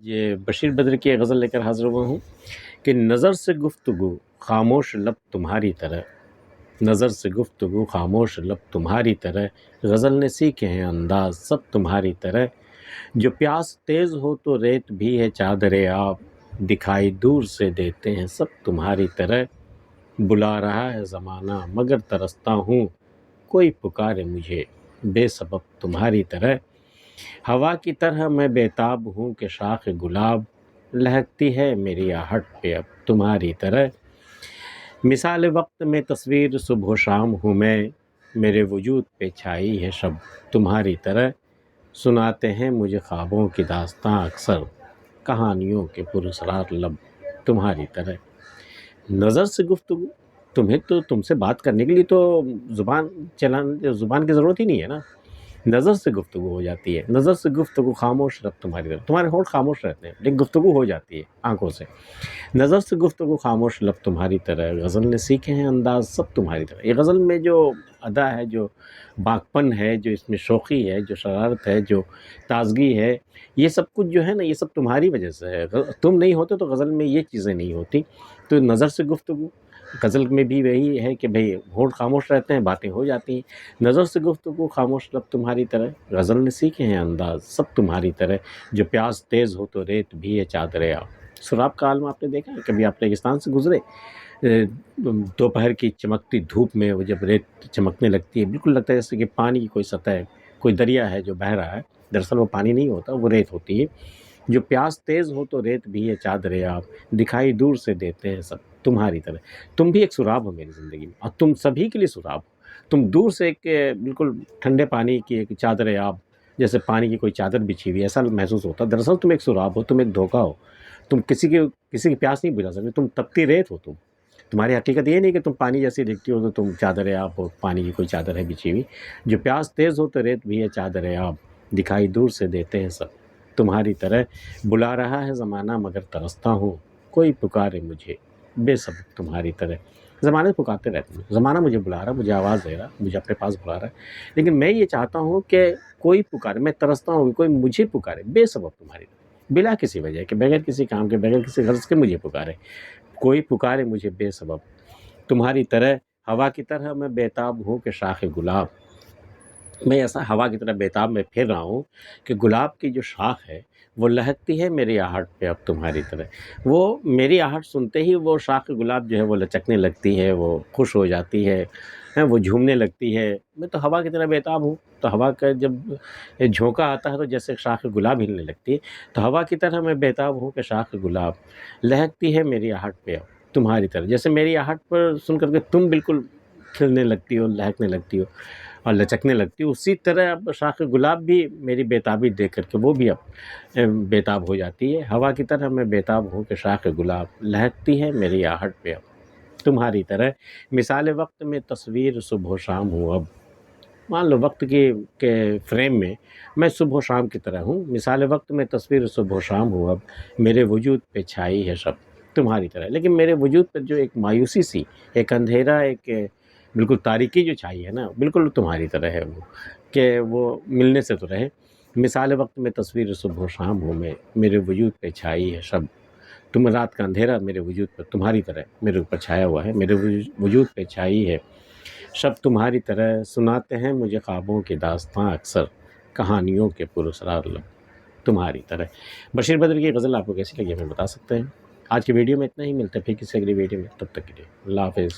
یہ بشیر بدر کی غزل لے کر حاضر ہوا ہوں کہ نظر سے گفتگو خاموش لب تمہاری طرح، نظر سے گفتگو خاموش لب تمہاری طرح، غزل نے سیکھے ہیں انداز سب تمہاری طرح، جو پیاس تیز ہو تو ریت بھی ہے چادر آب، دکھائی دور سے دیتے ہیں سب تمہاری طرح، بلا رہا ہے زمانہ مگر ترستا ہوں، کوئی پکارے مجھے بے سبب تمہاری طرح، ہوا کی طرح میں بےتاب ہوں کہ شاخ گلاب، لہکتی ہے میری آہٹ پہ اب تمہاری طرح، مثال وقت میں تصویر صبح و شام ہوں میں، میرے وجود پہ چھائی ہے شب تمہاری طرح، سناتے ہیں مجھے خوابوں کی داستاں اکثر، کہانیوں کے پراسرار لب تمہاری طرح۔ نظر سے گفتگو، تم سے بات کرنے کے لیے تو زبان کی ضرورت ہی نہیں ہے نا، نظر سے گفتگو ہو جاتی ہے، نظر سے گفتگو خاموش لب تمہاری طرح، تمہارے ہونٹ خاموش رہتے ہیں لیکن گفتگو ہو جاتی ہے آنکھوں سے، نظر سے گفتگو خاموش لب تمہاری طرح، غزل نے سیکھے ہیں انداز سب تمہاری طرح۔ یہ غزل میں جو ادا ہے، جو باغپن ہے، جو اس میں شوخی ہے، جو شرارت ہے، جو تازگی ہے، یہ سب کچھ جو ہے نا، یہ سب تمہاری وجہ سے ہے، تم نہیں ہوتے تو غزل میں یہ چیزیں نہیں ہوتی۔ تو نظر سے گفتگو، غزل میں بھی وہی ہے کہ بھئی ہونٹ خاموش رہتے ہیں، باتیں ہو جاتی ہیں، نظر سے گفتگو خاموش لب تمہاری طرح، غزل نے سیکھے ہیں انداز سب تمہاری طرح، جو پیاس تیز ہو تو ریت بھی ہے چادر آب۔ سراب کا عالم آپ نے دیکھا ہے؟ کبھی آپ ریگستان سے گزرے، دوپہر کی چمکتی دھوپ میں وہ جب ریت چمکنے لگتی ہے، بالکل لگتا ہے جیسے کہ پانی کی کوئی سطح ہے، کوئی دریا ہے جو بہہ رہا ہے، دراصل وہ پانی نہیں ہوتا، وہ ریت ہوتی ہے، جو پیاس تیز ہو تو ریت بھی ہے چادر آب، دکھائی دور سے دیتے ہیں سب تمہاری طرح۔ تم بھی ایک سراب ہو میری زندگی میں، اور تم سبھی کے لیے سراب ہو، تم دور سے ایک بالکل ٹھنڈے پانی کی ایک چادر آب، جیسے پانی کی کوئی چادر بچھی ہوئی ایسا محسوس ہوتا ہے، دراصل تم ایک سراب ہو، تم ایک دھوکہ ہو، تم کسی کی پیاس نہیں بجھا سکتے، تم تپتی ریت ہو، تمہاری حقیقت یہ نہیں کہ تم پانی جیسی دیکھتی ہو تو تم چادر آب ہو، پانی کی کوئی چادر ہے بچھی ہوئی، جو پیاس تیز ہو تو ریت بھی ہے چادر آب، دکھائی دور سے دیتے ہیں سب تمہاری طرح، بلا رہا ہے زمانہ مگر ترستا ہوں، کوئی پکارے مجھے بے سبب تمہاری طرح۔ زمانے پکارتے رہتے ہیں، زمانہ مجھے بلا رہا، مجھے آواز دے رہا، مجھے اپنے پاس بلا رہا ہے، لیکن میں یہ چاہتا ہوں کہ کوئی پکارے، میں ترستا ہوں کوئی مجھے پکارے بے سبب تمہاری طرح، بلا کسی وجہ کے، بغیر کسی کام کے، بغیر کسی غرض کے مجھے پکارے، کوئی پکارے مجھے بے سبب تمہاری طرح، ہوا کی طرح میں بےتاب ہوں کہ شاخ گلاب، میں ایسا ہوا کی طرح بےتاب میں پھر رہا ہوں کہ گلاب کی جو شاخ ہے وہ لہکتی ہے میری آہٹ پہ اب تمہاری طرح، وہ میری آہٹ سنتے ہی وہ شاخ گلاب جو ہے وہ لچکنے لگتی ہے، وہ خوش ہو جاتی ہے، وہ جھومنے لگتی ہے، میں تو ہوا کی طرح بےتاب ہوں، تو ہوا کا جب جھونکا آتا ہے تو جیسے شاخ گلاب ہلنے لگتی ہے، تو ہوا کی طرح میں بےتاب ہوں کہ شاخ گلاب، لہکتی ہے میری آہٹ پہ اب تمہاری طرح، جیسے میری آہٹ پر سن کر کے تم بالکل کھلنے لگتی ہو، لہکنے لگتی ہو اور لچکنے لگتی ہو، اسی طرح اب شاخ گلاب بھی میری بےتابی دیکھ کر کے وہ بھی اب بےتاب ہو جاتی ہے، ہوا کی طرح میں بےتاب ہوں کہ شاخ گلاب، لہکتی ہے میری آہٹ پہ اب تمہاری طرح، مثال وقت میں تصویر صبح و شام ہوں اب، مان لو وقت کے فریم میں میں صبح و شام کی طرح ہوں، مثال وقت میں تصویر صبح و شام ہوں اب، میرے وجود پہ چھائی ہے شب تمہاری طرح، لیکن میرے وجود پر جو ایک مایوسی سی، ایک اندھیرا، ایک بالکل تاریکی جو چھائی ہے نا، بالکل تمہاری طرح ہے وہ، کہ وہ ملنے سے تو رہے، مثال وقت میں تصویر صبح و شام ہوں میں، میرے وجود پہ چھائی ہے شب، تم رات کا اندھیرا میرے وجود پر تمہاری طرح میرے اوپر چھایا ہوا ہے، میرے وجود پہ چھائی ہے شب تمہاری طرح، سناتے ہیں مجھے خوابوں کی داستاں اکثر، کہانیوں کے پراسرار لب تمہاری طرح۔ بشیر بدر کی غزل آپ کو کیسی لگی ہمیں بتا سکتے ہیں۔ آج کی ویڈیو میں اتنا ہی، ملتے ہیں پھر کسی اگلی ویڈیو میں، تب تک کے لیے اللہ حافظ۔